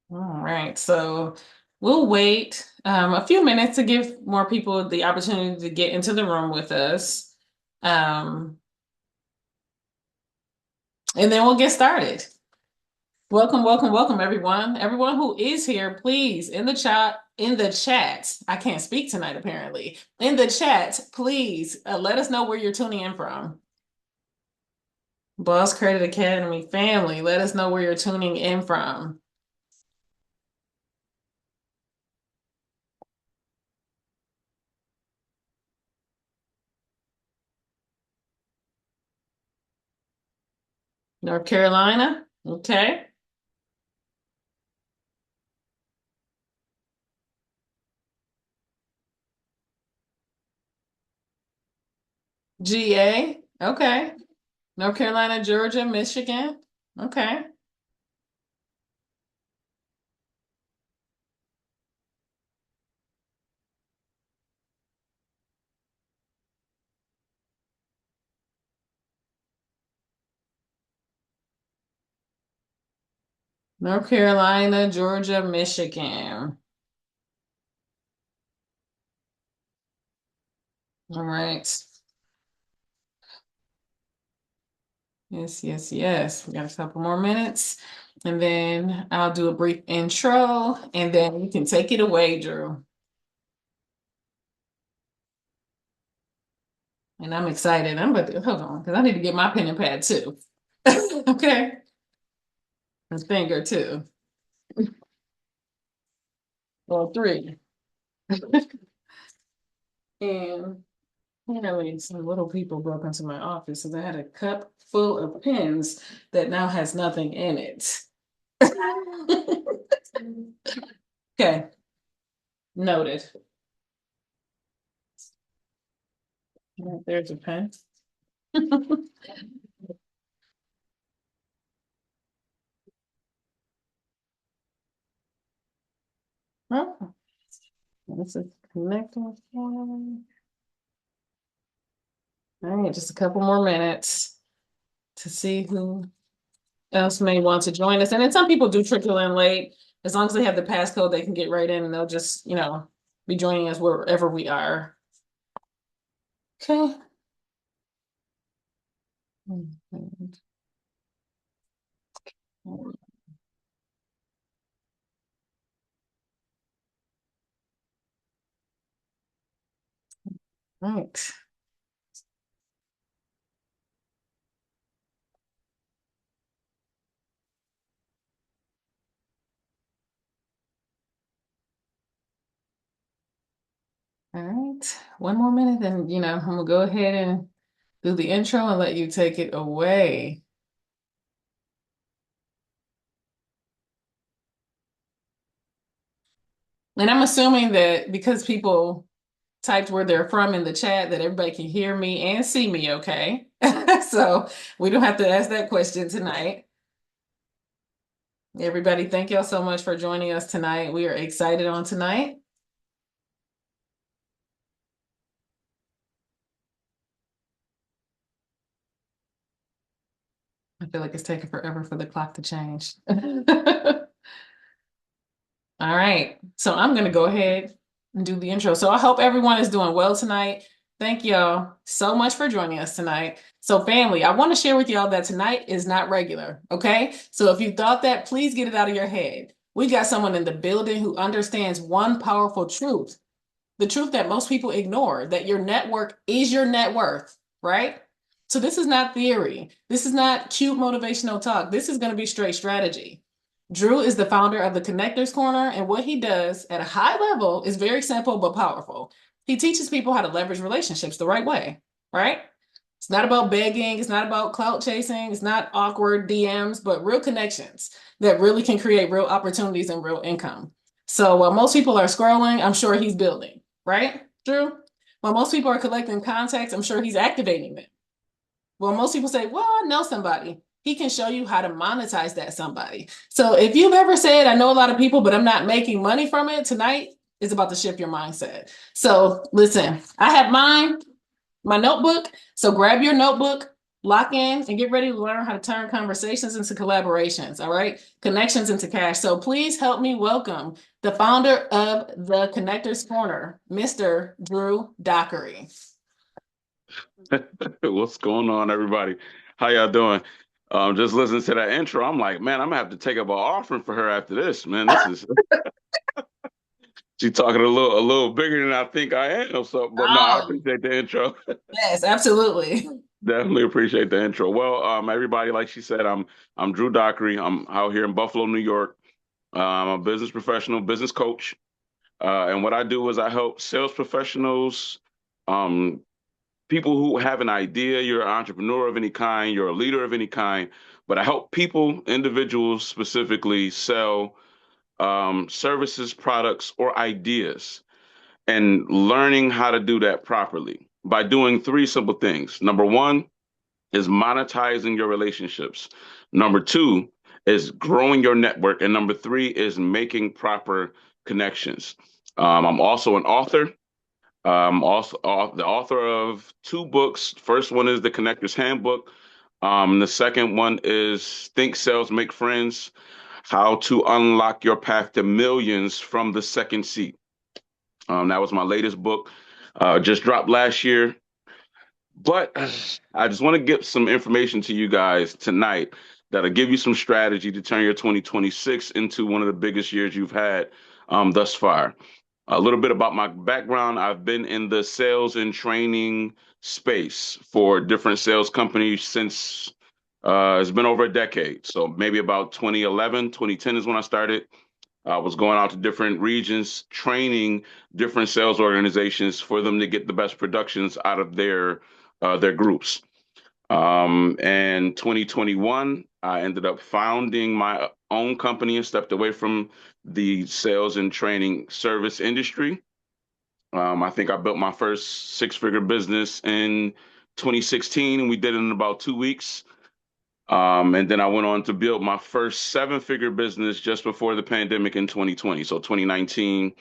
All right, so we'll wait a few minutes to give more people the opportunity to get into the room with us. Um, and then we'll get started. Welcome, welcome, welcome, everyone. Everyone who is here, please, in the chat, I can't speak tonight, apparently. In the chat, please let us know where you're tuning in from. Boss Credit Academy family, let us know where you're tuning in from. North Carolina, okay. GA, okay. North Carolina, Georgia, Michigan. Okay. North Carolina, Georgia, Michigan. All right. Yes, yes, yes. We got a couple more minutes. And then I'll do a brief intro and then you can take it away, Drew. And I'm excited. I'm about to hold on because I need to get my pen and pad too. Okay. A finger too. Well, three. And apparently, some little people broke into my office, so they had a cup full of pens that now has nothing in it. Okay, noted. There's a pen. Oh, this is connecting. All right, just a couple more minutes to see who else may want to join us. And then some people do trickle in late. As long as they have the passcode, they can get right in and they'll just, be joining us wherever we are. Okay. All right. All right. One more minute, then, I'm gonna go ahead and do the intro and let you take it away. And I'm assuming that because people typed where they're from in the chat, that everybody can hear me and see me, okay? So we don't have to ask that question tonight. Everybody, thank y'all so much for joining us tonight. We are excited on tonight. I feel like it's taking forever for the clock to change. All right. So I'm going to go ahead and do the intro. So I hope everyone is doing well tonight. Thank y'all so much for joining us tonight. So, family, I want to share with y'all that tonight is not regular. Okay. So if you thought that, please get it out of your head. We got someone in the building who understands one powerful truth, the truth that most people ignore, that your network is your net worth, right? So this is not theory. This is not cute motivational talk. This is going to be straight strategy. Drew is the founder of the Connectors Corner, and what he does at a high level is very simple but powerful. He teaches people how to leverage relationships the right way, right? It's not about begging, it's not about clout chasing, it's not awkward DMs, but real connections that really can create real opportunities and real income. So while most people are scrolling, I'm sure he's building, right, Drew? While most people are collecting contacts, I'm sure he's activating them. Well, most people say, well, I know somebody. He can show you how to monetize that somebody. So if you've ever said, I know a lot of people, but I'm not making money from it, tonight is about to shift your mindset. So listen, I have my notebook. So grab your notebook, Lock in and get ready to learn how to turn conversations into collaborations, all right? Connections into cash. So please help me welcome the founder of the Connectors Corner, Mr. Drew Dockery. What's going on, everybody? How y'all doing? Just listening to that intro, I'm like, man, I'm gonna have to take up an offering for her after this, man. This is She's talking a little bigger than I think I am. So, but no, I Oh, appreciate the intro. yes, absolutely. Definitely appreciate the intro. Well, everybody, like she said, I'm Drew Dockery. I'm out here in Buffalo, New York. I'm a business professional, business coach, and what I do is I help sales professionals, um, people who have an idea. You're an entrepreneur of any kind, you're a leader of any kind, but I help people, individuals specifically, sell services, products, or ideas, and learning how to do that properly by doing three simple things. Number one is monetizing your relationships. Number two is growing your network. And number three is making proper connections. I'm also an author. Also the author of two books. First one is The Connector's Handbook. The second one is Think Sales, Make Friends: How to Unlock Your Path to Millions from the Second Seat. That was my latest book, just dropped last year. But I just want to give some information to you guys tonight that'll give you some strategy to turn your 2026 into one of the biggest years you've had thus far. A little bit about my background. I've been in the sales and training space for different sales companies since it's been over a decade. So maybe about 2011, 2010 is when I started. I was going out to different regions, training different sales organizations for them to get the best productions out of their groups. In 2021, I ended up founding my own company and stepped away from the sales and training service industry. I think I built my first six-figure business in 2016, and we did it in about 2 weeks. And then I went on to build my first seven-figure business just before the pandemic in 2020. So 2019,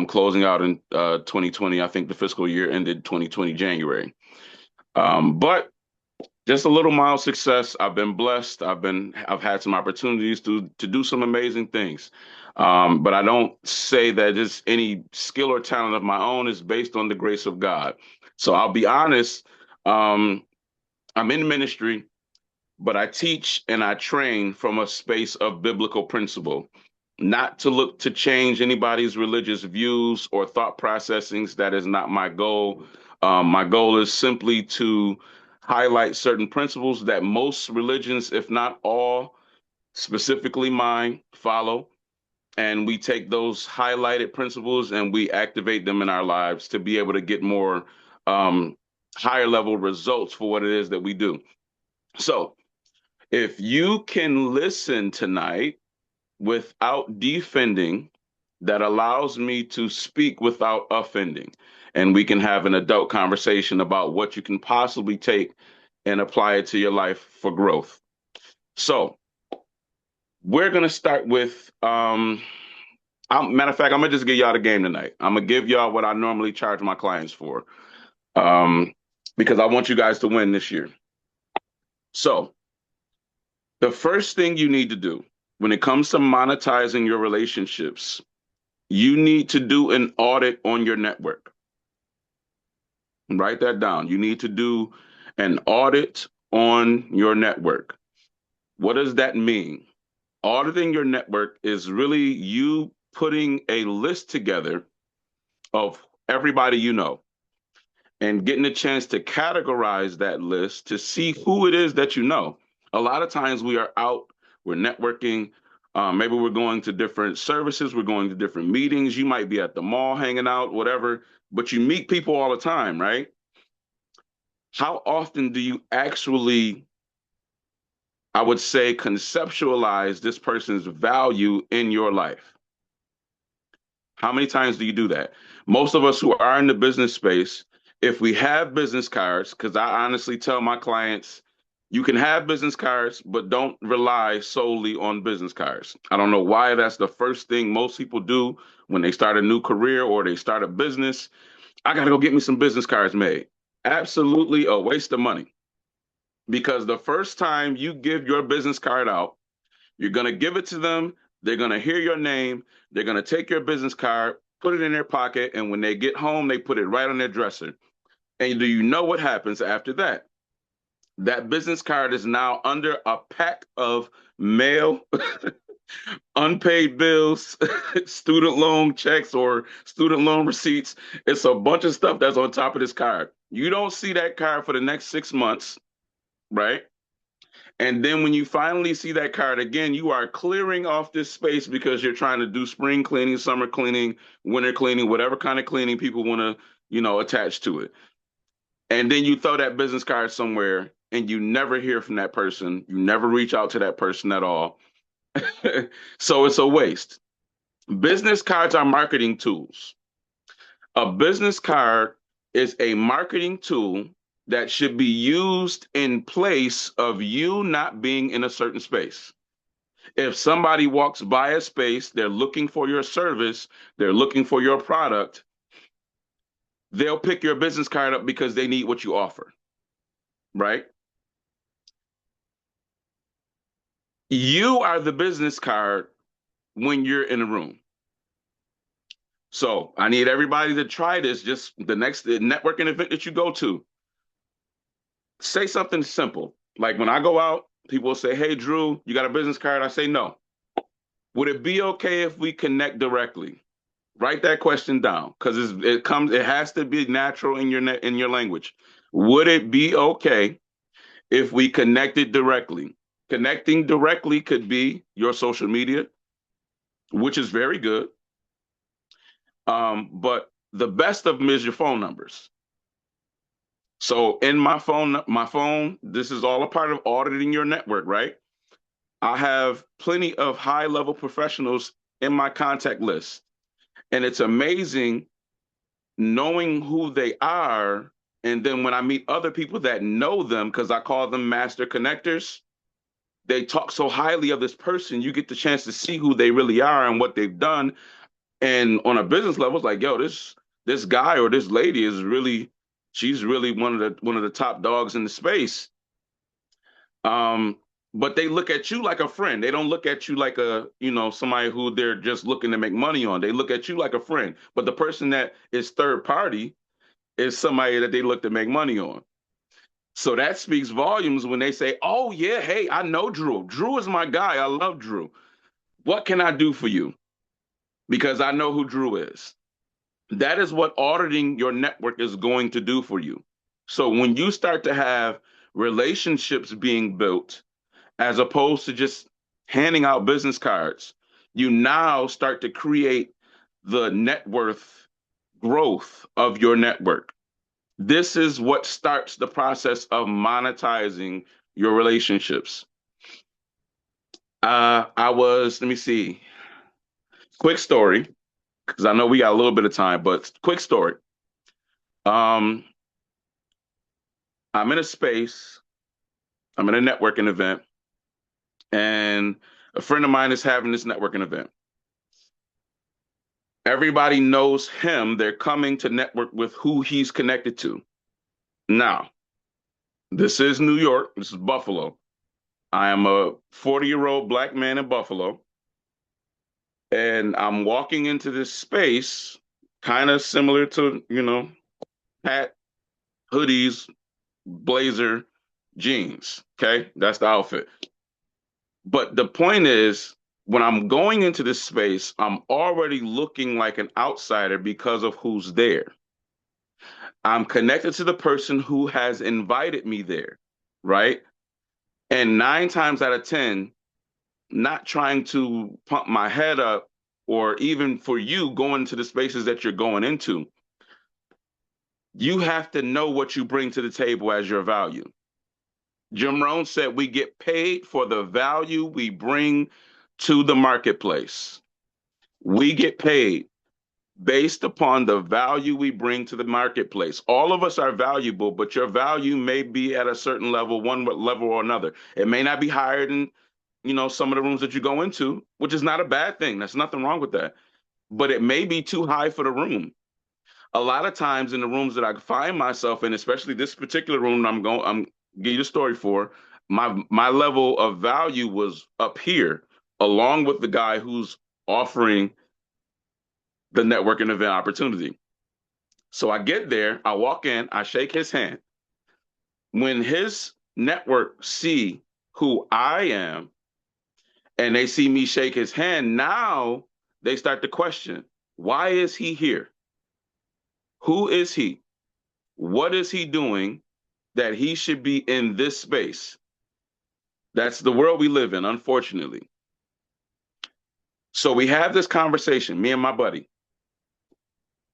closing out in 2020. I think the fiscal year ended 2020 January. But just a little mild success. I've been blessed. I've had some opportunities to do some amazing things. But I don't say that it's any skill or talent of my own. It's based on the grace of God. So I'll be honest. I'm in ministry, but I teach and I train from a space of biblical principle, not to look to change anybody's religious views or thought processings. That is not my goal. My goal is simply to highlight certain principles that most religions, if not all, specifically mine, follow. And we take those highlighted principles and we activate them in our lives to be able to get more um, higher level results for what it is that we do. So, if you can listen tonight without defending, that allows me to speak without offending. And we can have an adult conversation about what you can possibly take and apply it to your life for growth. So we're going to start with, matter of fact, I'm going to just give y'all the game tonight. I'm going to give y'all what I normally charge my clients for, um, because I want you guys to win this year. So the first thing you need to do when it comes to monetizing your relationships, you need to do an audit on your network. Write that down. You need to do an audit on your network. What does that mean? Auditing your network is really you putting a list together of everybody you know and getting a chance to categorize that list to see who it is that you know. A lot of times we are out, we're networking. Maybe we're going to different services, we're going to different meetings. You might be at the mall hanging out, whatever, but you meet people all the time, right? How often do you actually, I would say, conceptualize this person's value in your life? How many times do you do that? Most of us who are in the business space, if we have business cards, because I honestly tell my clients, you can have business cards, but don't rely solely on business cards. I don't know why that's the first thing most people do when they start a new career or they start a business. I got to go get me some business cards made. Absolutely a waste of money. because the first time you give your business card out, you're going to give it to them. They're going to hear your name. They're going to take your business card, put it in their pocket. And when they get home, they put it right on their dresser. And do you know what happens after that? That business card is now under a pack of mail, unpaid bills, student loan checks, or student loan receipts. It's a bunch of stuff that's on top of this card. You don't see that card for the next 6 months, right? And then when you finally see that card again, you are clearing off this space because you're trying to do spring cleaning, summer cleaning, winter cleaning, whatever kind of cleaning people want to, attach to it. And then you throw that business card somewhere and you never hear from that person. You never reach out to that person at all. So it's a waste. Business cards are marketing tools. A business card is a marketing tool that should be used in place of you not being in a certain space. If somebody walks by a space, they're looking for your service, they're looking for your product, they'll pick your business card up because they need what you offer, right? You are the business card when you're in a room. So I need everybody to try this. Just the next networking event that you go to, say something simple. Like when I go out, people will say, "Hey, Drew, you got a business card?" I say, "No." Would it be okay if we connect directly? Write that question down because it has to be natural in your language. Would it be okay if we connected directly? Connecting directly could be your social media, which is very good. But the best of them is your phone numbers. So in my phone, this is all a part of auditing your network, right? I have plenty of high level professionals in my contact list. And it's amazing knowing who they are. And then when I meet other people that know them, because I call them master connectors, they talk so highly of this person, you get the chance to see who they really are and what they've done. And on a business level, it's like, yo, this guy or this lady is really, she's really one of the top dogs in the space. Um, but they look at you like a friend. They don't look at you like somebody who they're just looking to make money on. They look at you like a friend. But the person that is third party is somebody that they look to make money on. So that speaks volumes when they say, "Oh yeah, hey, I know Drew. Drew is my guy. I love Drew. What can I do for you?" Because I know who Drew is. That is what auditing your network is going to do for you. So when you start to have relationships being built, as opposed to just handing out business cards, you now start to create the net worth growth of your network. This is what starts the process of monetizing your relationships. Let me see, quick story, because I know we got a little bit of time, but quick story. Um, I'm in a space, I'm in a networking event, and a friend of mine is having this networking event. Everybody knows him. They're coming to network with who he's connected to. Now, this is New York. This is Buffalo. I am a 40-year-old black man in Buffalo, and I'm walking into this space kind of similar to, hat, hoodies, blazer, jeans. Okay, that's the outfit. But the point is, when I'm going into this space, I'm already looking like an outsider because of who's there. I'm connected to the person who has invited me there, right? And 9 times out of 10, not trying to pump my head up or even for you going to the spaces that you're going into, you have to know what you bring to the table as your value. Jim Rohn said we get paid for the value we bring to the marketplace. We get paid based upon the value we bring to the marketplace. All of us are valuable, but your value may be at a certain level, one level or another. It may not be higher than, some of the rooms that you go into, which is not a bad thing. There's nothing wrong with that. But it may be too high for the room. A lot of times in the rooms that I find myself in, especially this particular room give you the story for my level of value was up here, along with the guy who's offering the networking event opportunity. So I get there, I walk in, I shake his hand. When his network see who I am and they see me shake his hand, now they start to question, why is he here? Who is he? What is he doing that he should be in this space? That's the world we live in, unfortunately. So we have this conversation, me and my buddy,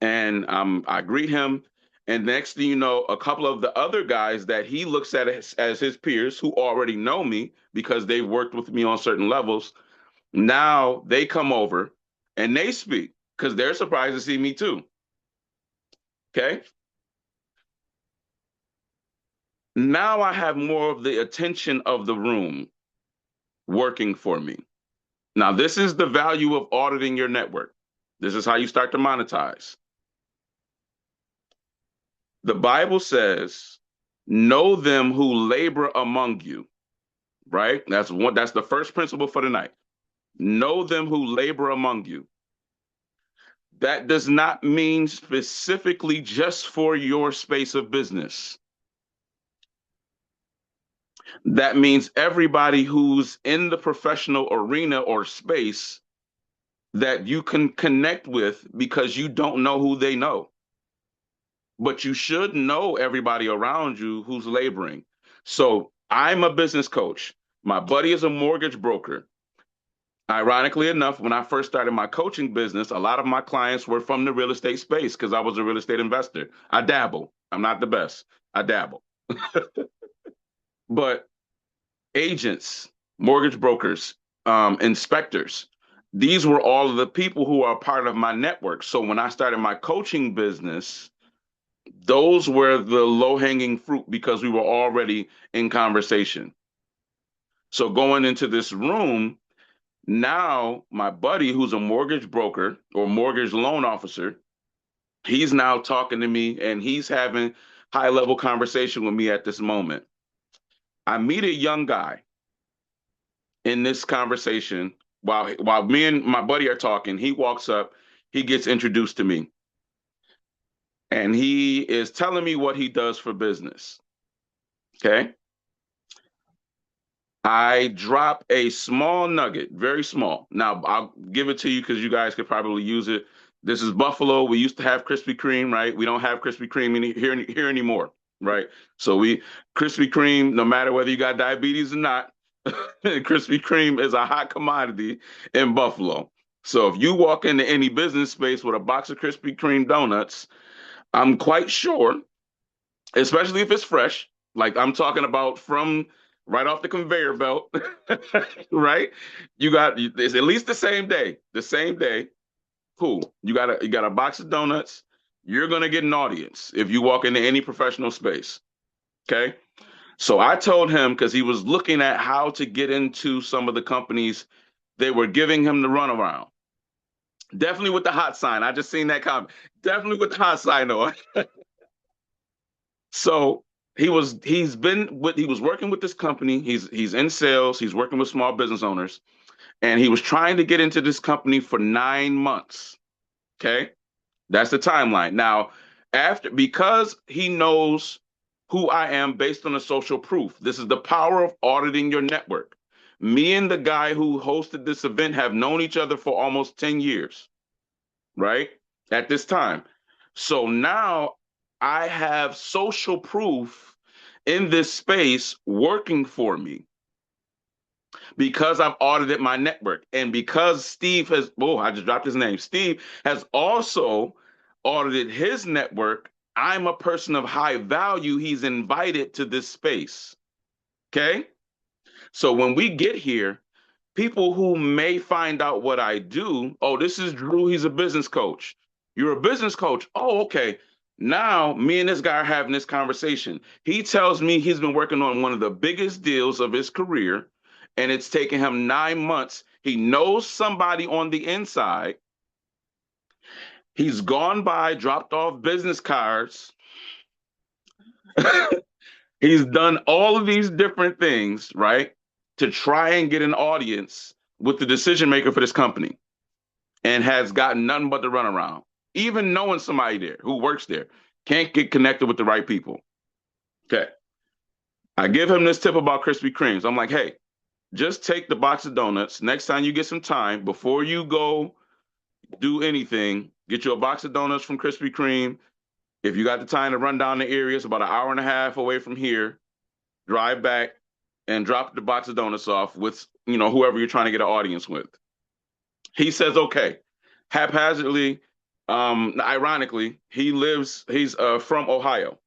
and I greet him. And next thing you know, a couple of the other guys that he looks at as his peers who already know me because they've worked with me on certain levels, now they come over and they speak because they're surprised to see me too. Okay. Now I have more of the attention of the room working for me. Now, this is the value of auditing your network. This is how you start to monetize. The Bible says, know them who labor among you, right? That's the first principle for the night. Know them who labor among you. That does not mean specifically just for your space of business. That means everybody who's in the professional arena or space that you can connect with because you don't know who they know. But you should know everybody around you who's laboring. So I'm a business coach. My buddy is a mortgage broker. Ironically enough, when I first started my coaching business, a lot of my clients were from the real estate space because I was a real estate investor. I dabble. I'm not the best. I dabble. But agents, mortgage brokers, inspectors, these were all of the people who are part of my network. So when I started my coaching business, those were the low hanging fruit because we were already in conversation. So going into this room, now my buddy, who's a mortgage broker or mortgage loan officer, he's now talking to me and he's having high level conversation with me at this moment. I meet a young guy in this conversation while me and my buddy are talking. He walks up, he gets introduced to me, and he is telling me what he does for business. Okay. I drop a small nugget, very small. Now I'll give it to you because you guys could probably use it. This is Buffalo. We used to have Krispy Kreme, right? We don't have Krispy Kreme here anymore, right? So we Krispy Kreme, no matter whether you got diabetes or not, Krispy Kreme is a hot commodity in Buffalo. So if you walk into any business space with a box of Krispy Kreme donuts, I'm quite sure, especially if it's fresh. Like I'm talking about from right off the conveyor belt, right? It's at least the same day. The same day. Cool. You got a box of donuts. You're gonna get an audience if you walk into any professional space. Okay. So I told him because he was looking at how to get into some of the companies they were giving him the runaround. Definitely with the hot sign. I just seen that comment. Definitely with the hot sign on. So he was working with this company. He's in sales. He's working with small business owners, and he was trying to get into this company for 9 months. Okay, that's the timeline. Now, after because he knows who I am based on the social proof. This is the power of auditing your network. Me and the guy who hosted this event have known each other for almost 10 years, right? At this time. So now I have social proof in this space working for me because I've audited my network. And because I just dropped his name. Steve has also audited his network. I'm a person of high value. He's invited to this space. Okay. So when we get here, people who may find out what I do, oh, this is Drew. He's a business coach. You're a business coach. Oh, okay. Now, me and this guy are having this conversation. He tells me he's been working on one of the biggest deals of his career, and it's taken him 9 months. He knows somebody on the inside. He's gone by, dropped off business cards. He's done all of these different things, right, to try and get an audience with the decision maker for this company and has gotten nothing but the runaround. Even knowing somebody there who works there can't get connected with the right people. Okay. I give him this tip about Krispy Kremes. I'm like, hey, just take the box of donuts. Next time you get some time, before you go do anything, get you a box of donuts from Krispy Kreme. If you got the time to run down the area, it's about an hour and a half away from here. Drive back and drop the box of donuts off with, whoever you're trying to get an audience with. He says, okay. Haphazardly, ironically, he's from Ohio.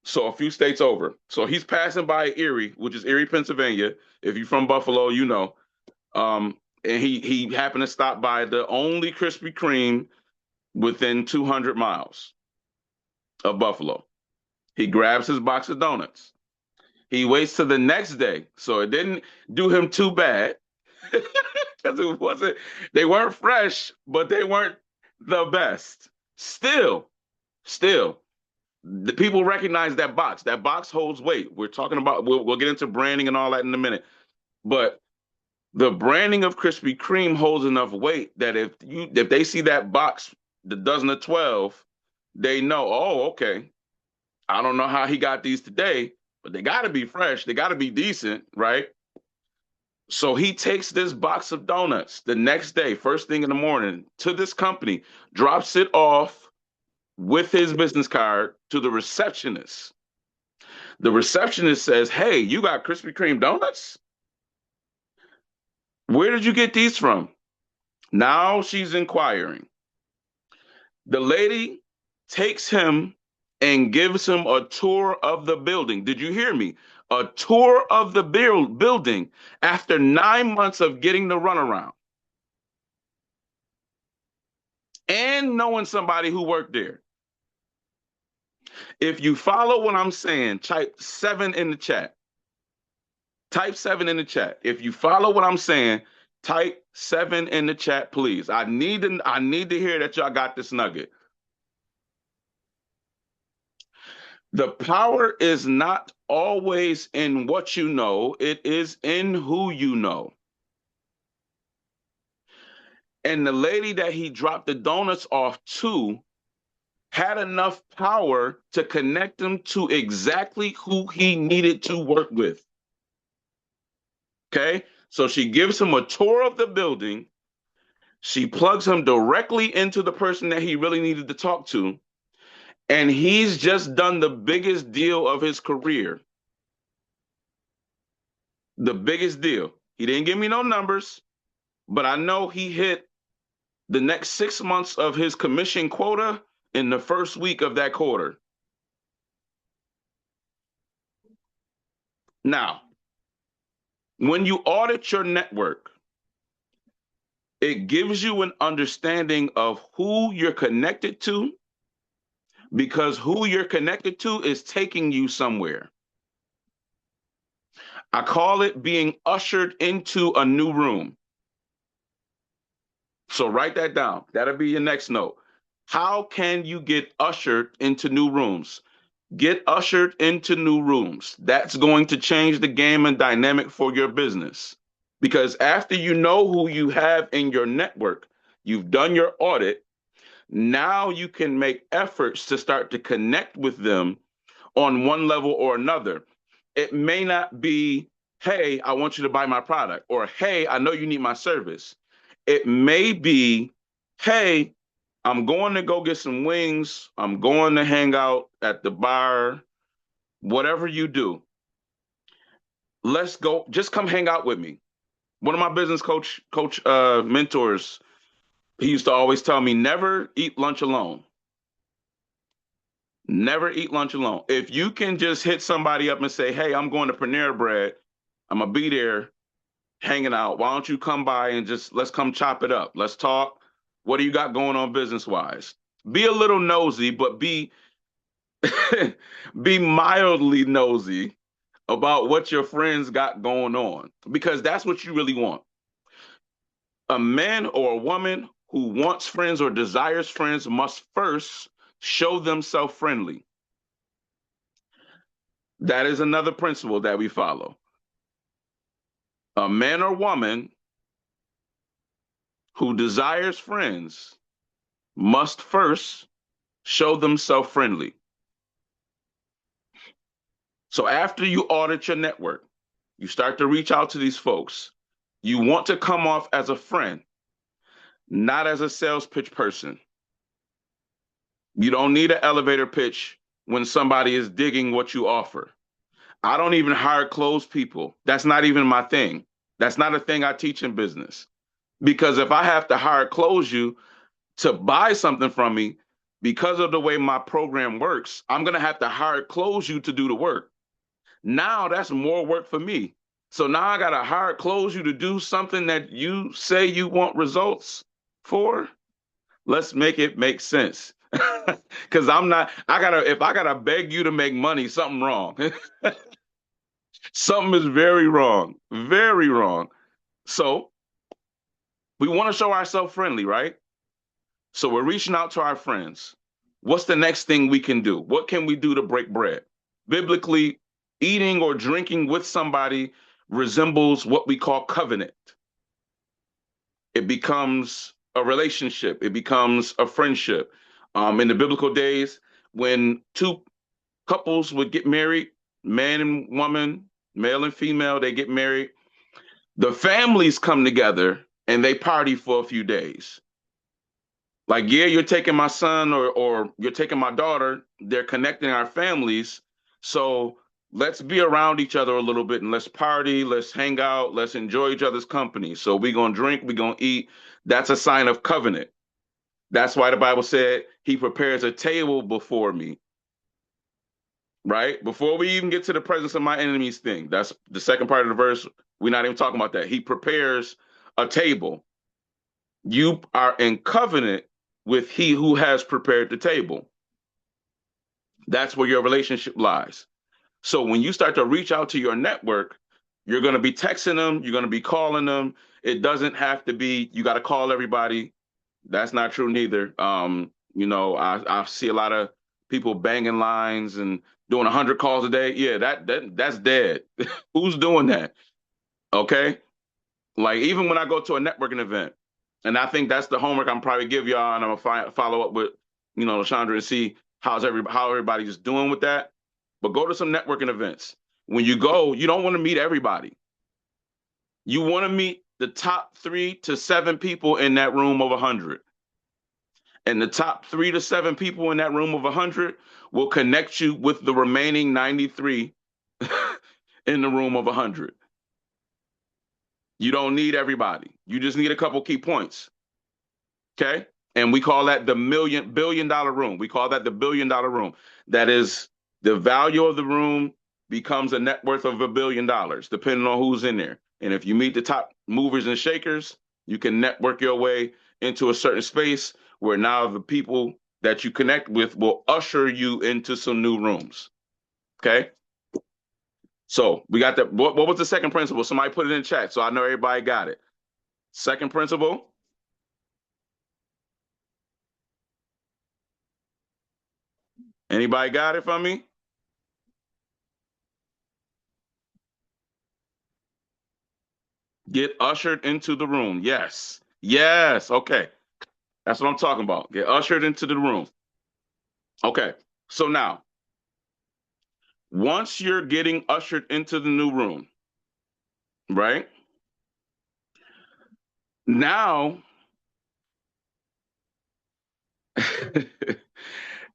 So a few states over. So he's passing by Erie, which is Erie, Pennsylvania. If you're from Buffalo, you know. And he happened to stop by the only Krispy Kreme within 200 miles of Buffalo. He grabs his box of donuts. He waits till the next day, so it didn't do him too bad because it wasn't. They weren't fresh, but they weren't the best. Still, the people recognize that box. That box holds weight. We're talking about. We'll get into branding and all that in a minute, but the branding of Krispy Kreme holds enough weight that if they see that box, the dozen of 12, they know. Oh, okay. I don't know how he got these today, but they got to be fresh. They got to be decent, right? So he takes this box of donuts the next day, first thing in the morning, to this company, drops it off with his business card to the receptionist. The receptionist says, hey, you got Krispy Kreme donuts? Where did you get these from? Now she's inquiring. The lady takes him and gives him a tour of the building. Did you hear me? A tour of the building after 9 months of getting the runaround and knowing somebody who worked there. If you follow what I'm saying, type 7 in the chat. Type 7 in the chat. If you follow what I'm saying, type 7 in the chat, please. I need to hear that y'all got this nugget. The power is not always in what you know, it is in who you know. And the lady that he dropped the donuts off to had enough power to connect him to exactly who he needed to work with. Okay? So she gives him a tour of the building. She plugs him directly into the person that he really needed to talk to. And he's just done the biggest deal of his career. The biggest deal. He didn't give me no numbers, but I know he hit the next 6 months of his commission quota in the first week of that quarter. Now, when you audit your network, it gives you an understanding of who you're connected to, because who you're connected to is taking you somewhere. I call it being ushered into a new room. So write that down. That'll be your next note. How can you get ushered into new rooms? Get ushered into new rooms. That's going to change the game and dynamic for your business. Because after you know who you have in your network, you've done your audit, now you can make efforts to start to connect with them on one level or another. It may not be, hey, I want you to buy my product, or hey, I know you need my service. It may be, hey, I'm going to go get some wings. I'm going to hang out at the bar, whatever you do. Let's go. Just come hang out with me. One of my business coach mentors, he used to always tell me, never eat lunch alone. Never eat lunch alone. If you can just hit somebody up and say, hey, I'm going to Panera Bread. I'm going to be there hanging out. Why don't you come by and let's come chop it up. Let's talk. What do you got going on business-wise? Be a little nosy, but be mildly nosy about what your friends got going on, because that's what you really want. A man or a woman who wants friends or desires friends must first show themselves friendly. That is another principle that we follow. A man or woman who desires friends must first show themselves friendly. So after you audit your network, you start to reach out to these folks. You want to come off as a friend, not as a sales pitch person. You don't need an elevator pitch when somebody is digging what you offer. I don't even hire closed people. That's not even my thing. That's not a thing I teach in business. Because if I have to hire close you to buy something from me, because of the way my program works, I'm going to have to hire close you to do the work. Now that's more work for me. So now I got to hire close you to do something that you say you want results for. Let's make it make sense. Cause if I gotta beg you to make money, something wrong. Something is very wrong. Very wrong. So we want to show ourselves friendly, right? So we're reaching out to our friends. What's the next thing we can do? What can we do to break bread? Biblically, eating or drinking with somebody resembles what we call covenant. It becomes a relationship, it becomes a friendship. In the biblical days, when two couples would get married, man and woman, male and female, they get married, the families come together and they party for a few days. Like, yeah, you're taking my son or you're taking my daughter. They're connecting our families. So let's be around each other a little bit and let's party, let's hang out, let's enjoy each other's company. So we're gonna drink, we're gonna eat. That's a sign of covenant. That's why the Bible said he prepares a table before me, right? Before we even get to the presence of my enemies thing. That's the second part of the verse. We're not even talking about that. He prepares a table. You are in covenant with he who has prepared the table. That's where your relationship lies. So when you start to reach out to your network, you're going to be texting them, you're going to be calling them. It doesn't have to be, you got to call everybody. That's not true neither. I see a lot of people banging lines and doing 100 calls a day. Yeah, that's dead. Who's doing that? Okay. Like even when I go to a networking event, and I think that's the homework I'm probably give y'all, and I'm gonna follow up with, LaSahandra and see how everybody's doing with that. But go to some networking events. When you go, you don't want to meet everybody. You want to meet the top 3 to 7 people in that room of 100. And the top 3 to 7 people in that room of 100 will connect you with the remaining 93 in the room of 100. You don't need everybody. You just need a couple key points. Okay. And we call that the billion dollar room. We call that the $1 billion room. That is the value of the room becomes a net worth of $1 billion, depending on who's in there. And if you meet the top movers and shakers, you can network your way into a certain space where now the people that you connect with will usher you into some new rooms. Okay. So we got that. What was the second principle? Somebody put it in chat so I know everybody got it. Second principle. Anybody got it from me? Get ushered into the room. Yes. Yes. Okay. That's what I'm talking about. Get ushered into the room. Okay. So now, once you're getting ushered into the new room, right? Now,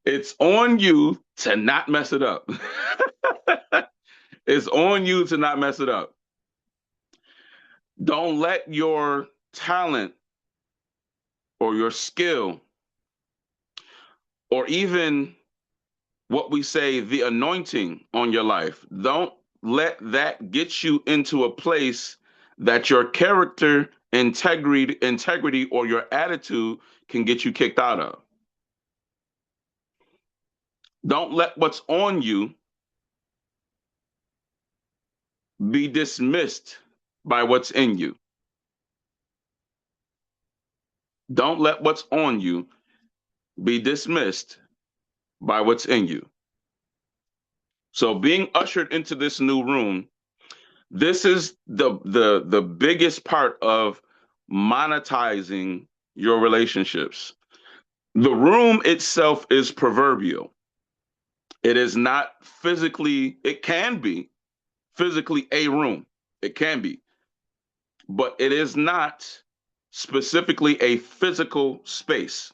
it's on you to not mess it up. It's on you to not mess it up. Don't let your talent or your skill or even what we say, the anointing on your life. Don't let that get you into a place that your character, integrity, or your attitude can get you kicked out of. Don't let what's on you be dismissed by what's in you. Don't let what's on you be dismissed by what's in you. So being ushered into this new room, this is the biggest part of monetizing your relationships. The room itself is proverbial. It is not physically, it can be physically a room. It can be, but it is not specifically a physical space.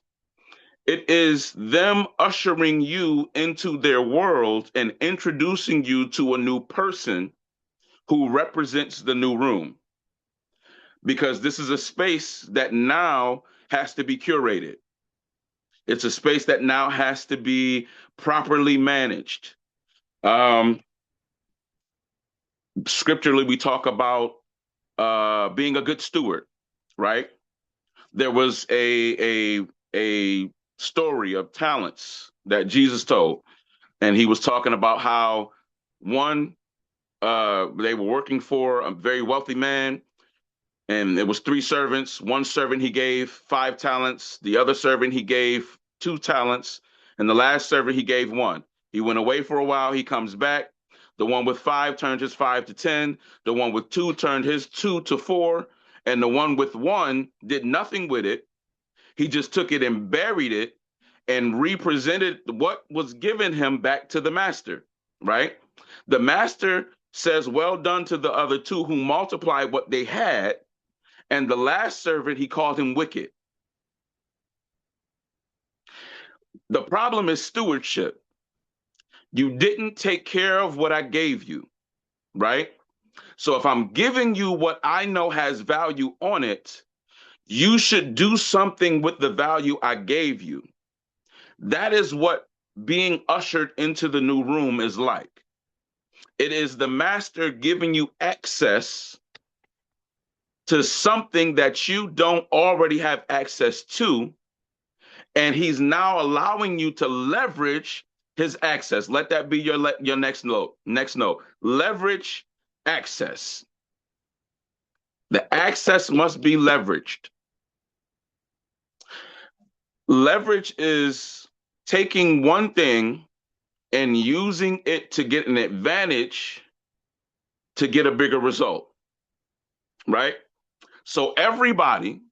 It is them ushering you into their world and introducing you to a new person who represents the new room. Because this is a space that now has to be curated. It's a space that now has to be properly managed. Um, Scripturally, we talk about being a good steward, right? There was a story of talents that Jesus told, and he was talking about how one they were working for a very wealthy man, and it was three servants. One servant he gave 5 talents, the other servant he gave 2 talents, and the last servant he gave one. He went away for a while, he comes back. The one with 5 turned his 5 to 10, the one with 2 turned his 2 to 4, and the one with 1 did nothing with it. He just took it and buried it and represented what was given him back to the master, right? The master says, "Well done," to the other two who multiplied what they had, and the last servant, he called him wicked. The problem is stewardship. You didn't take care of what I gave you, right? So if I'm giving you what I know has value on it, you should do something with the value I gave you. That is what being ushered into the new room is like. It is the master giving you access to something that you don't already have access to, and he's now allowing you to leverage his access. Let that be your next note. Next note. Leverage access. The access must be leveraged. Leverage is taking one thing and using it to get an advantage to get a bigger result, right? So everybody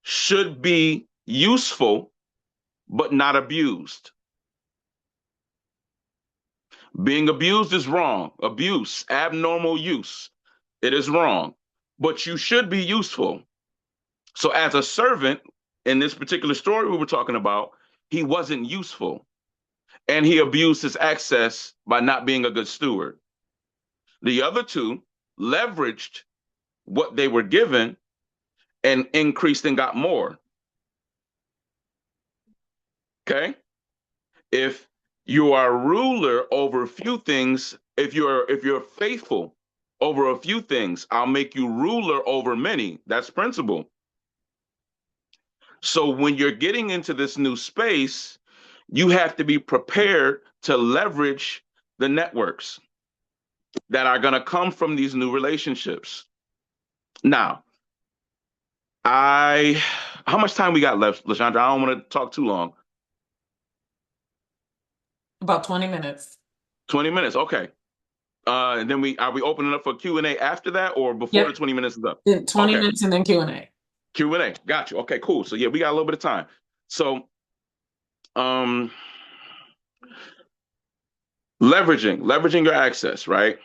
should be useful, but not abused. Being abused is wrong. Abuse, abnormal use, it is wrong. But you should be useful. So, as a servant in this particular story we were talking about, he wasn't useful and he abused his access by not being a good steward. The other two leveraged what they were given and increased and got more. Okay. If you are a ruler over a few things, if you're faithful over a few things, I'll make you ruler over many. That's principle. So when you're getting into this new space, you have to be prepared to leverage the networks that are going to come from these new relationships. Now, I how much time we got left, LaSahandra? I don't want to talk too long. About 20 minutes. 20 minutes. Okay. And then we are we opening up for Q&A after that or before the Yep. 20 minutes is up? Then 20 Okay. minutes and then Q&A. Q&A. Got you. Okay, cool. So yeah, we got a little bit of time. So um leveraging your access, right?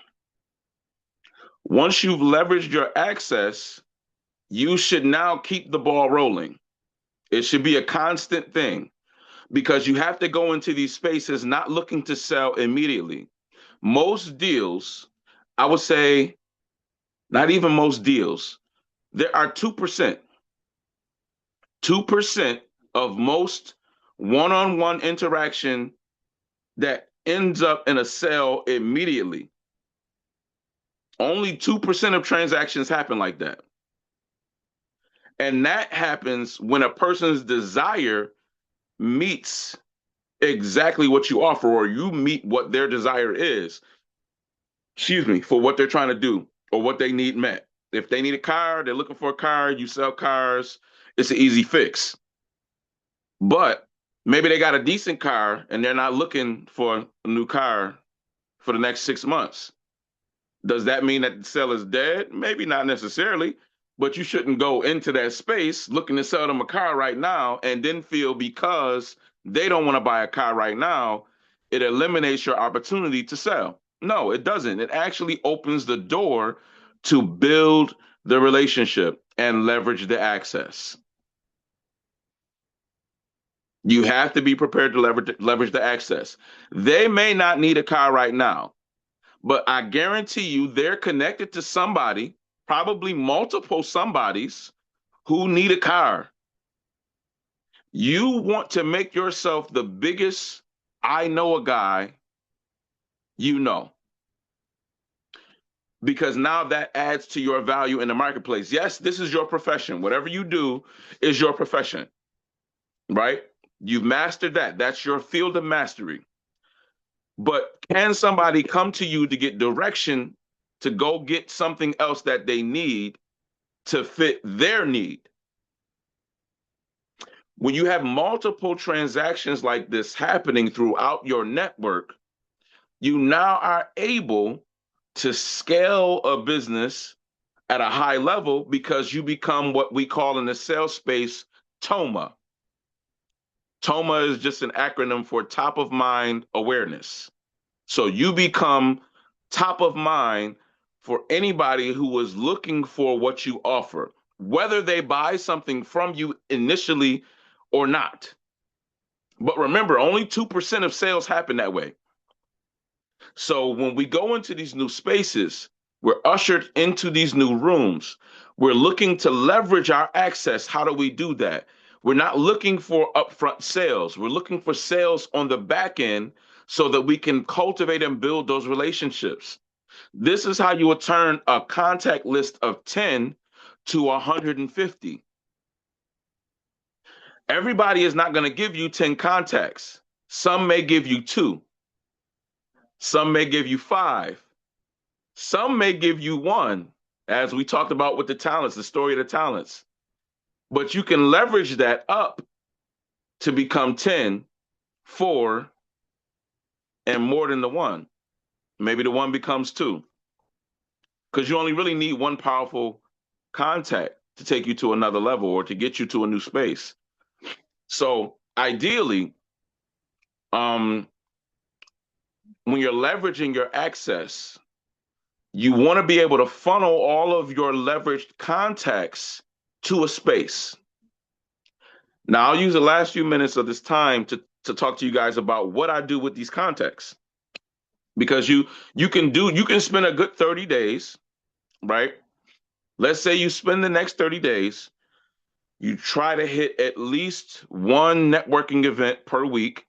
Once you've leveraged your access, you should now keep the ball rolling. It should be a constant thing because you have to go into these spaces not looking to sell immediately. Most deals, I would say, not even most deals, there are 2%. 2% of most one-on-one interaction that ends up in a sale immediately. Only 2% of transactions happen like that. And that happens when a person's desire meets exactly what you offer, or you meet what their desire is, excuse me, for what they're trying to do or what they need met. If they need a car, they're looking for a car, you sell cars, it's an easy fix. But maybe they got a decent car and they're not looking for a new car for the next 6 months. Does that mean that the sale is dead? Maybe not necessarily, but you shouldn't go into that space looking to sell them a car right now and then feel because they don't want to buy a car right now, it eliminates your opportunity to sell. No, it doesn't. It actually opens the door to build the relationship and leverage the access. You have to be prepared to leverage the access. They may not need a car right now, but I guarantee you they're connected to somebody, probably multiple somebodies who need a car. You want to make yourself the biggest I know a guy you know, because now that adds to your value in the marketplace. Yes, this is your profession. Whatever you do is your profession, right? You've mastered that. That's your field of mastery. But can somebody come to you to get direction to go get something else that they need to fit their need? When you have multiple transactions like this happening throughout your network, you now are able to scale a business at a high level because you become what we call in the sales space TOMA. TOMA is just an acronym for top of mind awareness. So you become top of mind for anybody who is looking for what you offer, whether they buy something from you initially or not. But remember, only 2% of sales happen that way. So when we go into these new spaces, we're ushered into these new rooms. We're looking to leverage our access. How do we do that? We're not looking for upfront sales. We're looking for sales on the back end so that we can cultivate and build those relationships. This is how you will turn a contact list of 10 to 150. Everybody is not going to give you 10 contacts. Some may give you two. Some may give you five. Some may give you one, as we talked about with the talents, the story of the talents. But you can leverage that up to become 10, 4, and more than the one. Maybe the one becomes two. Because you only really need one powerful contact to take you to another level or to get you to a new space. So ideally, when you're leveraging your access, you want to be able to funnel all of your leveraged contacts to a space. Now, I'll use the last few minutes of this time to talk to you guys about what I do with these contacts. Because you can spend a good 30 days, right? Let's say you spend the next 30 days, you try to hit at least one networking event per week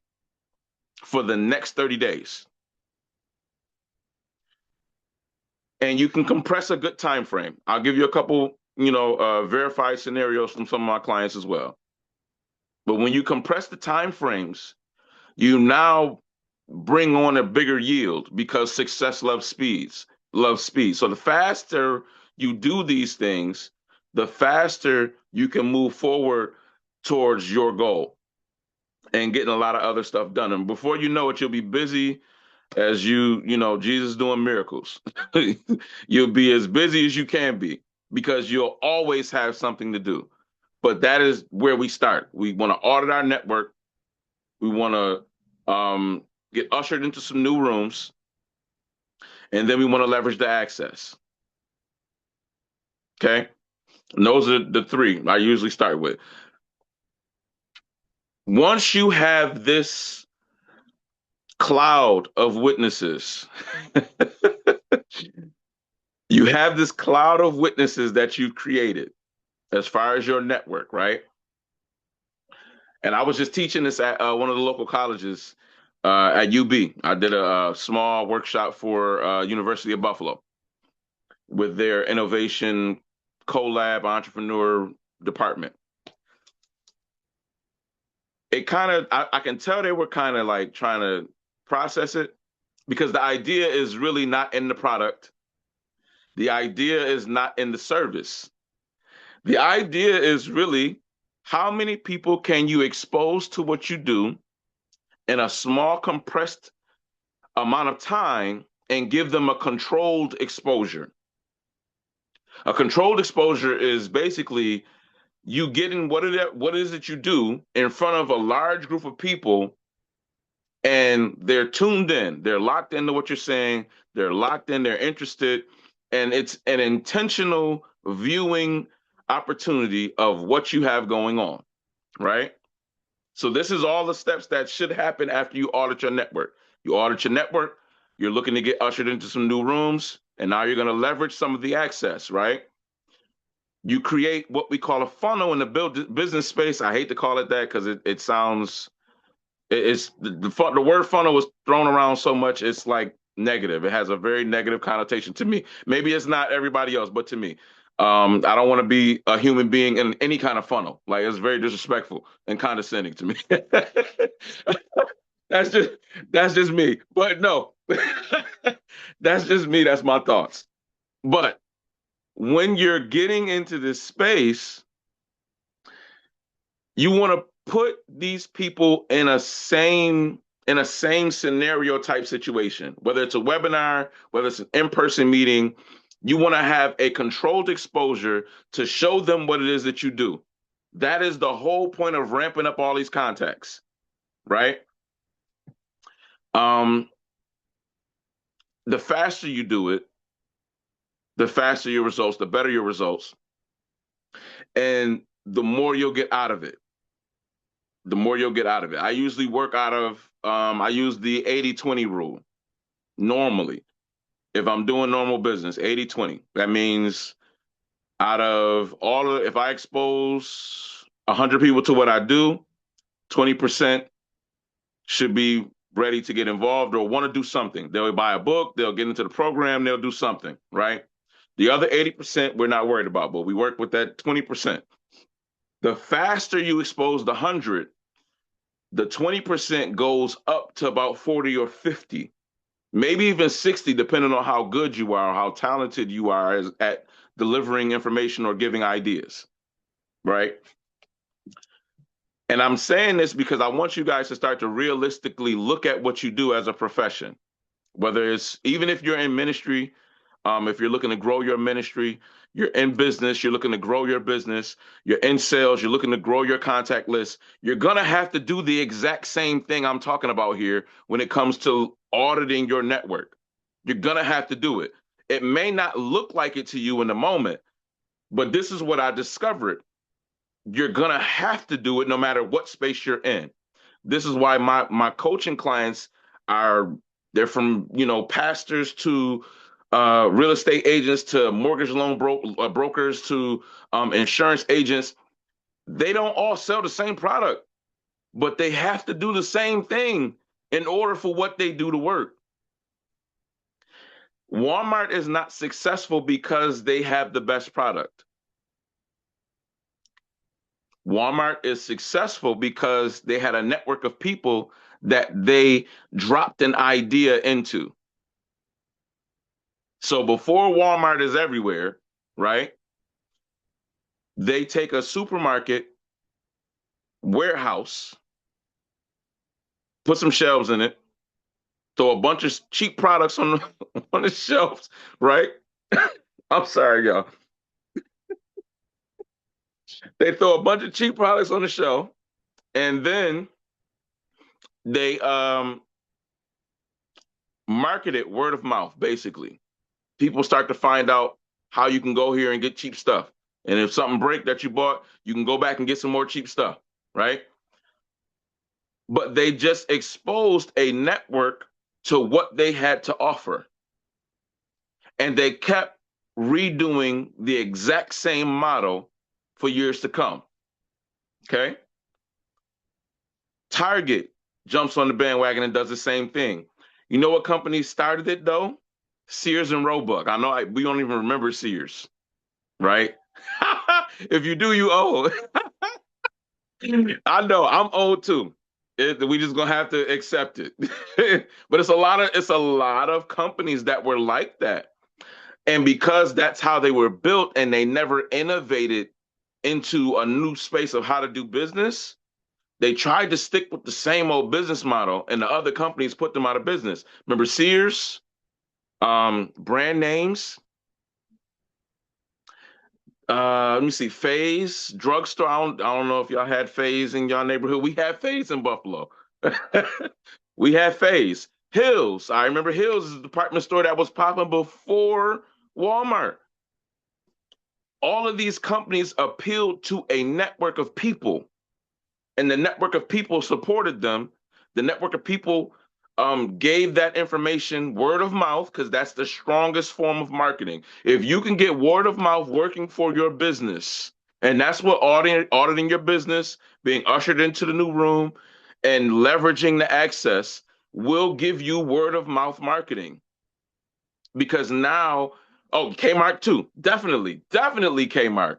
for the next 30 days. And you can compress a good time frame. I'll give you a couple, verified scenarios from some of my clients as well. But when you compress the time frames, you now bring on a bigger yield because success loves speed. So the faster you do these things, the faster you can move forward towards your goal and getting a lot of other stuff done. And before you know it, you'll be busy as Jesus doing miracles. You'll be as busy as you can be because you'll always have something to do. But that is where we start. We want to audit our network. We want to get ushered into some new rooms. And then we want to leverage the access. Okay? And those are the three I usually start with. Once you have this cloud of witnesses, you have this cloud of witnesses that you've created as far as your network, right? And I was just teaching this at one of the local colleges at UB. I did a small workshop for University of Buffalo with their innovation collab entrepreneur department. It kind of, I can tell they were kind of like trying to process it because the idea is really not in the product. The idea is not in the service. The idea is really how many people can you expose to what you do in a small compressed amount of time and give them a controlled exposure. A controlled exposure is basically you getting what is it you do in front of a large group of people, and they're tuned in, they're locked into what you're saying, they're locked in, they're interested, and it's an intentional viewing opportunity of what you have going on, right? So this is all the steps that should happen after you audit your network. You audit your network, you're looking to get ushered into some new rooms, and now you're going to leverage some of the access, right? You create what we call a funnel in the business space. I hate to call it that because it sounds it's the word funnel was thrown around so much, it's like negative. It has a very negative connotation to me. Maybe it's not everybody else, but to me. I don't want to be a human being in any kind of funnel. Like, it's very disrespectful and condescending to me. that's just that's just me. But no, that's just me. That's my thoughts. But when you're getting into this space, you want to put these people in a same scenario type situation, whether it's a webinar, whether it's an in-person meeting. You want to have a controlled exposure to show them what it is that you do. That is the whole point of ramping up all these contacts, right? um the faster you do it, the faster your results, the better your results, and the more you'll get out of it. The more you'll get out of it. I usually work out of I use the 80-20 rule normally. If I'm doing normal business, 80-20. That means out of all of, if I expose 100 people to what I do, 20% should be ready to get involved or want to do something. They'll buy a book, they'll get into the program, they'll do something, right? The other 80% we're not worried about, but we work with that 20%. The faster you expose the 100, the 20% goes up to about 40 or 50, maybe even 60, depending on how good you are, how talented you are at delivering information or giving ideas, right? And I'm saying this because I want you guys to start to realistically look at what you do as a profession, whether it's even if you're in ministry, if you're looking to grow your ministry, you're in business, you're looking to grow your business, you're in sales, you're looking to grow your contact list, you're going to have to do the exact same thing I'm talking about here when it comes to auditing your network. You're going to have to do it. It may not look like it to you in the moment, but this is what I discovered. You're going to have to do it no matter what space you're in. This is why my coaching clients are, they're from, pastors to real estate agents to mortgage loan brokers to insurance agents. They don't all sell the same product, but they have to do the same thing in order for what they do to work. Walmart is not successful because they have the best product. Walmart is successful because they had a network of people that they dropped an idea into. So before Walmart is everywhere, right? They take a supermarket warehouse, put some shelves in it, throw a bunch of cheap products on on the shelves, right? I'm sorry, y'all. They throw a bunch of cheap products on the shelf, and then they market it word of mouth, basically. People start to find out how you can go here and get cheap stuff. And if something break that you bought, you can go back and get some more cheap stuff, right? But they just exposed a network to what they had to offer. And they kept redoing the exact same model for years to come. Okay. Target jumps on the bandwagon and does the same thing. You know what company started it though? Sears and Roebuck. I know we don't even remember Sears, right? If you do, you owe. I know I'm old too. We just gonna have to accept it. But it's a lot of companies that were like that. And because that's how they were built and they never innovated into a new space of how to do business, They tried to stick with the same old business model, and the other companies put them out of business. Remember Sears, brand names. Let me see, Phase drugstore. I don't know if y'all had Phase in y'all neighborhood. We had Phase in Buffalo. We had Phase. Hills. I remember Hills is a department store that was popping before Walmart. All of these companies appealed to a network of people, and the network of people supported them. The network of people gave that information word of mouth because that's the strongest form of marketing. If you can get word of mouth working for your business, and that's what auditing your business, being ushered into the new room, and leveraging the access will give you word of mouth marketing. Because now, oh, Kmart too, definitely Kmart,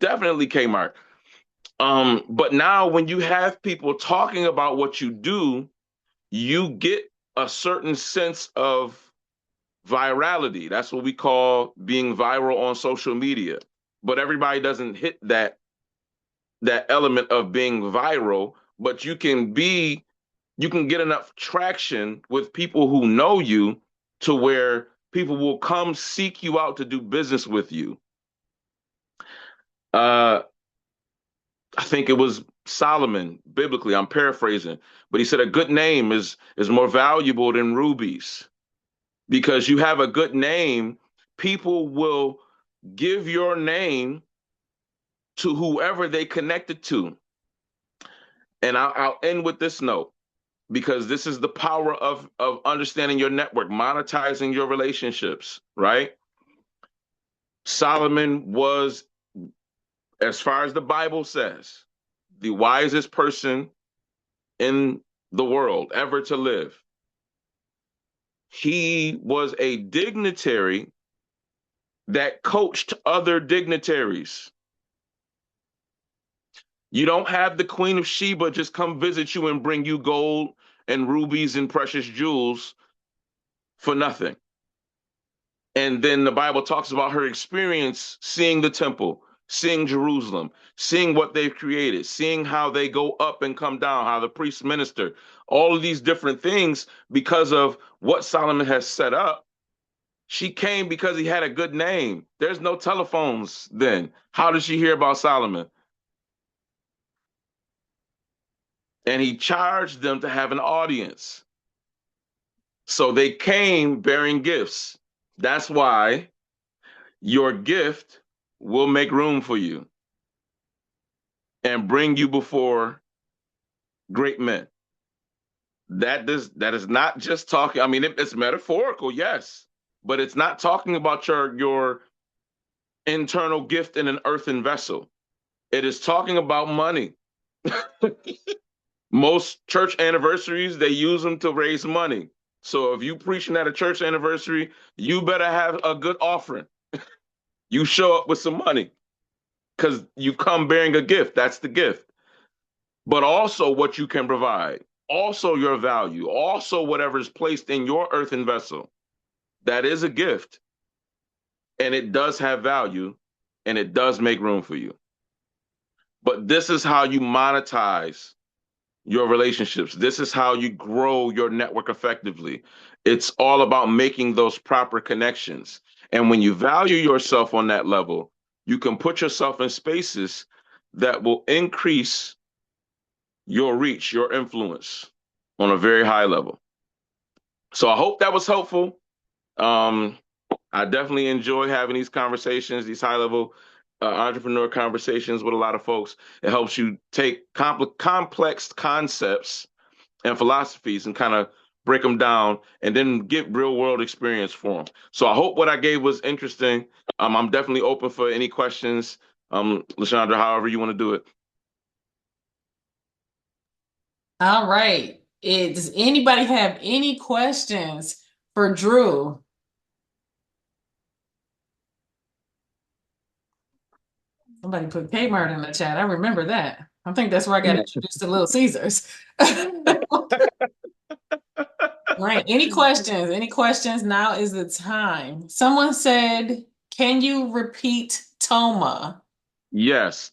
definitely Kmart. But now when you have people talking about what you do, you get a certain sense of virality. That's what we call being viral on social media. But everybody doesn't hit that element of being viral, but you can get enough traction with people who know you to where people will come seek you out to do business with you. Uh, I think it was Solomon, biblically, I'm paraphrasing, but he said a good name is more valuable than rubies because you have a good name, people will give your name to whoever they connected to. And I'll end with this note because this is the power of understanding your network, monetizing your relationships, right? Solomon was, as far as the Bible says, the wisest person in the world ever to live. He was a dignitary that coached other dignitaries. You don't have the Queen of Sheba just come visit you and bring you gold and rubies and precious jewels for nothing. And then the Bible talks about her experience seeing the temple, seeing Jerusalem, seeing what they've created, seeing how they go up and come down, how the priests minister, all of these different things because of what Solomon has set up. She came because he had a good name. There's no telephones then. How did she hear about Solomon? And he charged them to have an audience. So they came bearing gifts. That's why your gift will make room for you and bring you before great men. That is not just talking. I mean, it's metaphorical, yes, but it's not talking about your internal gift in an earthen vessel. It is talking about money. Most church anniversaries, they use them to raise money. So if you preaching at a church anniversary, you better have a good offering. You show up with some money because you come bearing a gift. That's the gift. But also what you can provide, also your value, also whatever is placed in your earthen vessel. That is a gift, and it does have value, and it does make room for you. But this is how you monetize your relationships. This is how you grow your network effectively. It's all about making those proper connections. And when you value yourself on that level, you can put yourself in spaces that will increase your reach, your influence on a very high level. So I hope that was helpful. Um, I definitely enjoy having these conversations, these high level entrepreneur conversations with a lot of folks. It helps you take complex concepts and philosophies and kind of break them down and then get real world experience for them. So I hope what I gave was interesting. I'm definitely open for any questions. LaSahandra, however you want to do it. All right. Does anybody have any questions for Drew? Somebody put Kmart in the chat. I remember that. I think that's where I got introduced to Little Caesars. Right. Any questions? Any questions? Now is the time. Someone said, can you repeat Toma? Yes,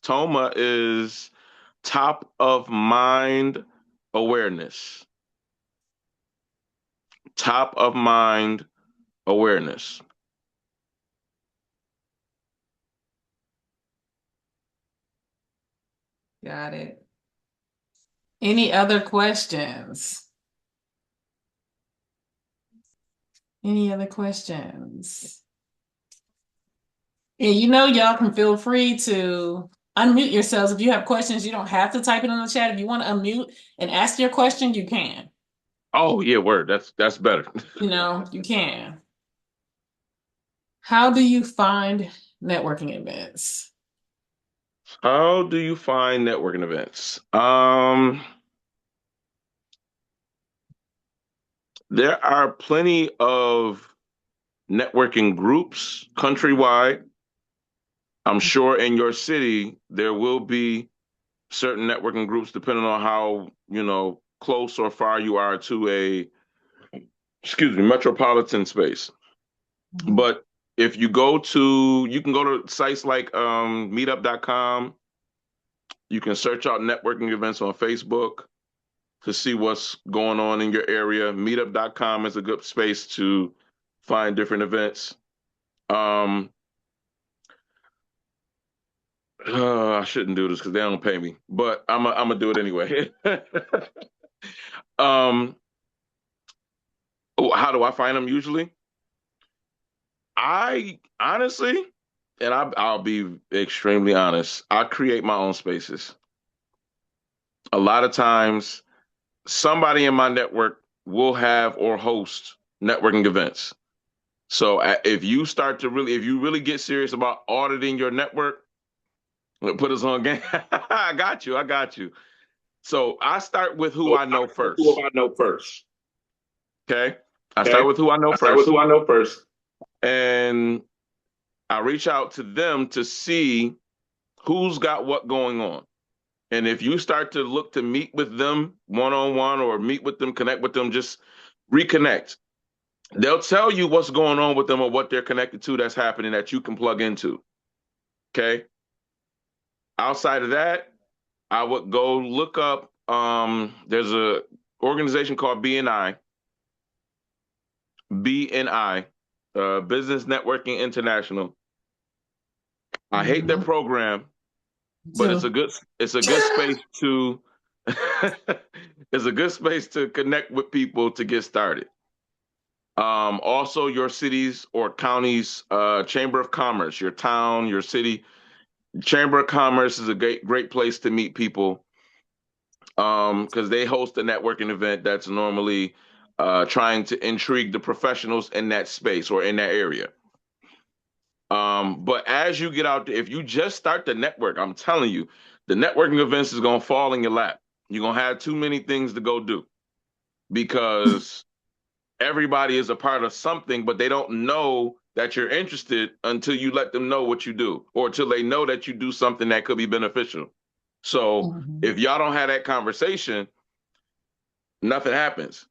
Top of mind awareness. Top of mind awareness. Got it. Any other questions? Any other questions? And y'all can feel free to unmute yourselves. If you have questions, you don't have to type it in the chat. If you want to unmute and ask your question, you can. Oh yeah, word. That's better. You can. How do you find networking events? How do you find networking events? There are plenty of networking groups countrywide. I'm sure in your city there will be certain networking groups depending on how, close or far you are to metropolitan space. Mhm. But if you can go to sites like meetup.com. You can search out networking events on Facebook to see what's going on in your area. Meetup.com is a good space to find different events. Um, I shouldn't do this because they don't pay me, but I'm gonna do it anyway. um, how do I find them usually? I honestly, and I'll be extremely honest, I create my own spaces. A lot of times, somebody in my network will have or host networking events. So if you really get serious about auditing your network, put us on game. I got you. I got you. So I start with who So I I know know who first. I know first. Okay. I start Okay. with who I know I start with first, who I know first. and I reach out to them to see who's got what going on. And if you start to look to meet with them one on one or meet with them, connect with them, just reconnect. They'll tell you what's going on with them or what they're connected to that's happening that you can plug into. Okay. Outside of that, I would go look up. There's a organization called BNI, Business Networking International. I hate their Mhm. program, but Too. it's a good space to it's a good space to connect with people to get started. Also, your cities or counties, chamber of commerce, your town, your city chamber of commerce is a great place to meet people because they host a networking event that's normally trying to intrigue the professionals in that space or in that area. But as you get out there, if you just start the network, I'm telling you, the networking events is gonna fall in your lap. You're gonna have too many things to go do because everybody is a part of something, but they don't know that you're interested until you let them know what you do, or until they know that you do something that could be beneficial. So Mhm. if y'all don't have that conversation, nothing happens.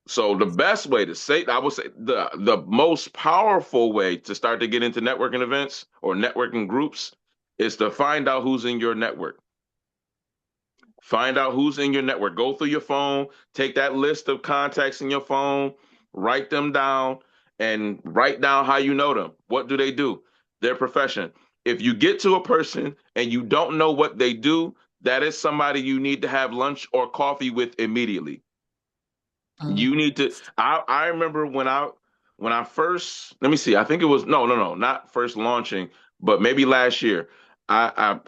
So the best way to say, I would say the most powerful way to start to get into networking events or networking groups is to find out who's in your network. Find out who's in your network. Go through your phone, take that list of contacts in your phone, write them down, and write down how you know them. What do they do? Their profession. If you get to a person and you don't know what they do, that is somebody you need to have lunch or coffee with immediately. You Mhm. need to. I remember when I first, let me see. I think it was no, not first launching, but maybe last year. I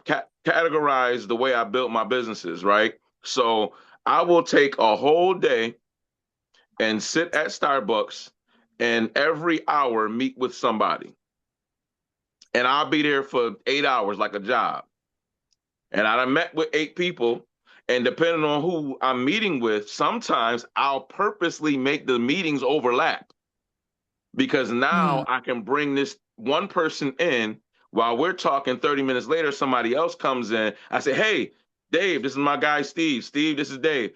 categorized the way I built my businesses, right? So I will take a whole day and sit at Starbucks and every hour meet with somebody. And I'll be there for 8 hours like a job. And I done met with 8 people. And depending on who I'm meeting with, sometimes I'll purposely make the meetings overlap because now Mhm. I can bring this one person in while we're talking 30 minutes later, somebody else comes in. I say, hey, Dave, this is my guy, Steve. Steve, this is Dave.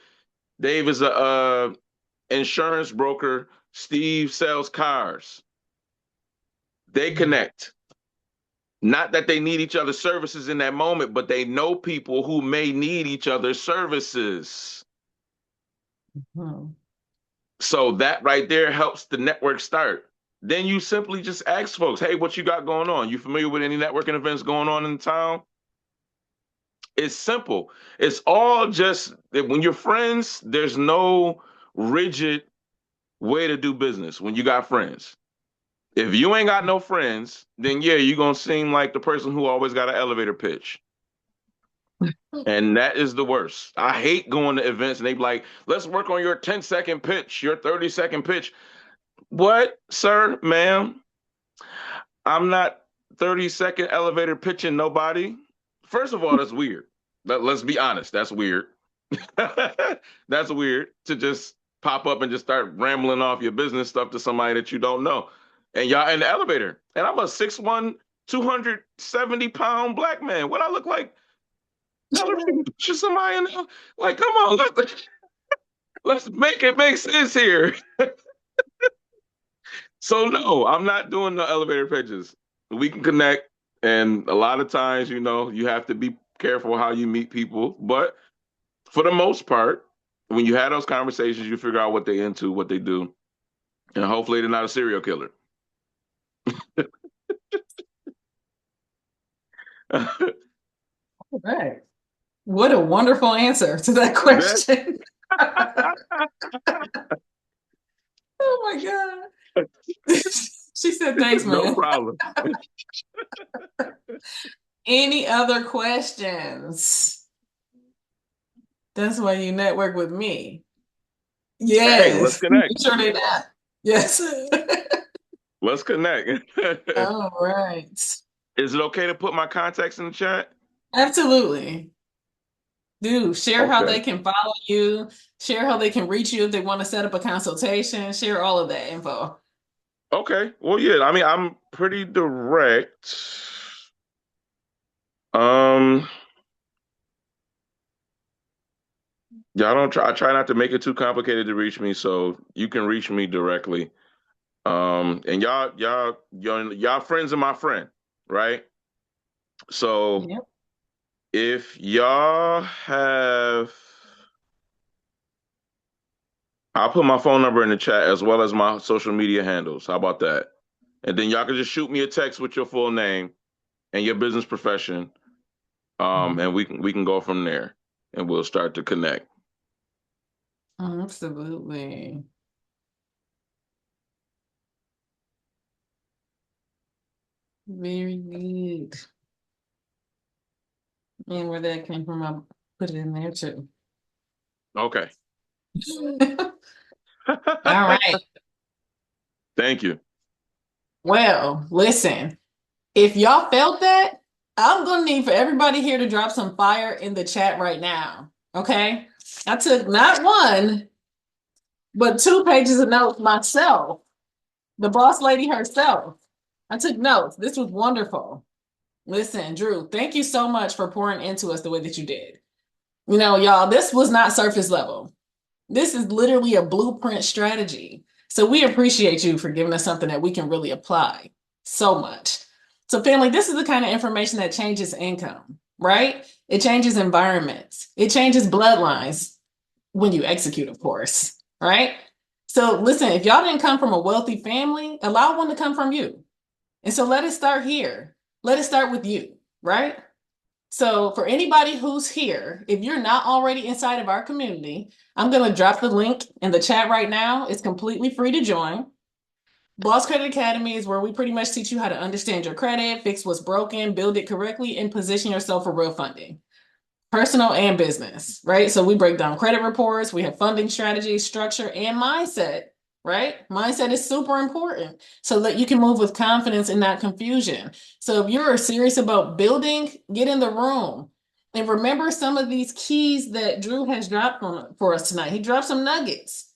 Dave is a insurance broker. Steve sells cars. They Mhm. connect. Not that they need each other's services in that moment, but they know people who may need each other's services. Hmm. So that right there helps the network start. Then you simply just ask folks, hey, what you got going on? You familiar with any networking events going on in town? It's simple. It's all just when you're friends, there's no rigid way to do business when you got friends. If you ain't got no friends, then yeah, you're gonna seem like the person who always got an elevator pitch. And that is the worst. I hate going to events and they be like, let's work on your 10-second pitch, your 30-second pitch. What, sir, ma'am? I'm not 30-second elevator pitching nobody. First of all, that's weird. Let's be honest, that's weird. That's weird to just pop up and just start rambling off your business stuff to somebody that you don't know. And y'all in the elevator. And I'm a 6'1", 270-pound black man. What I look like? Should somebody in there? Like, come on, let's make it make sense here. So no, I'm not doing the elevator pitches. We can connect, and a lot of times, you have to be careful how you meet people. But for the most part, when you have those conversations, you figure out what they into, what they do, and hopefully they're not a serial killer. All right. What a wonderful answer to that question. Oh my God. She said, thanks, No man. problem. Any other questions? That's why you network with me. Hey, let's Yes. connect. Make sure they not. Yes. Let's connect. All right. Is it okay to put my contacts in the chat? Absolutely. Do share how Okay. they can follow you, share how they can reach you if they want to set up a consultation, share all of that info. Okay. Well, yeah. I mean, I'm pretty direct. Um, yeah, I don't try. I try not to make it too complicated to reach me, so you can reach me directly. And y'all friends of my friend, right? So Yep. if y'all have, I'll put my phone number in the chat as well as my social media handles. How about that? And then y'all can just shoot me a text with your full name and your business profession, Mhm. and we can go from there, and we'll start to connect. Absolutely. Very good. And where that came from, I put it in there too. Okay. All right. Thank you. Well, listen, if y'all felt that, I'm gonna need for everybody here to drop some fire in the chat right now. Okay. I took not one, but 2 pages of notes myself, the boss lady herself. I took notes. This was wonderful. Listen, Drew, thank you so much for pouring into us the way that you did. Y'all, this was not surface level. This is literally a blueprint strategy. So we appreciate you for giving us something that we can really apply so much. So, family, this is the kind of information that changes income, right? It changes environments, it changes bloodlines when you execute, of course, right? So, listen, if y'all didn't come from a wealthy family, allow one to come from you. And so let it start here. Let it start with you, right? So for anybody who's here, if you're not already inside of our community, I'm going to drop the link in the chat right now. It's completely free to join. Boss Credit Academy is where we pretty much teach you how to understand your credit, fix what's broken, build it correctly, and position yourself for real funding, personal and business, right? So we break down credit reports, we have funding strategies, structure, and mindset, right? Mindset is super important so that you can move with confidence and not confusion. So if you're serious about building, get in the room. And remember some of these keys that Drew has dropped for us tonight. He dropped some nuggets.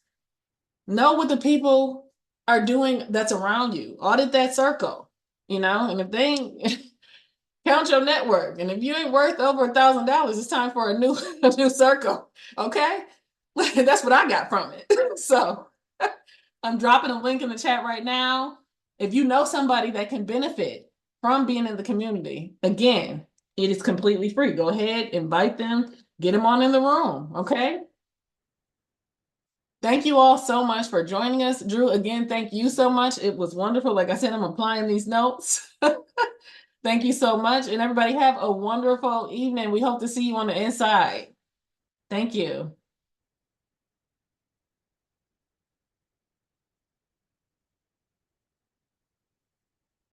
Know what the people are doing that's around you. Audit that circle, and if they ain't count your network. And if you ain't worth over $1,000, it's time for a new a new circle. Okay. That's what I got from it. So I'm dropping a link in the chat right now. If you know somebody that can benefit, from being in the community. Again, it is completely free. Go ahead, invite them, get them on in the room. Okay. Thank you all so much for joining us. Drew, again, thank you so much. It was wonderful. Like I said, I'm applying these notes. Thank you so much. And everybody have a wonderful evening. We hope to see you on the inside. Thank you.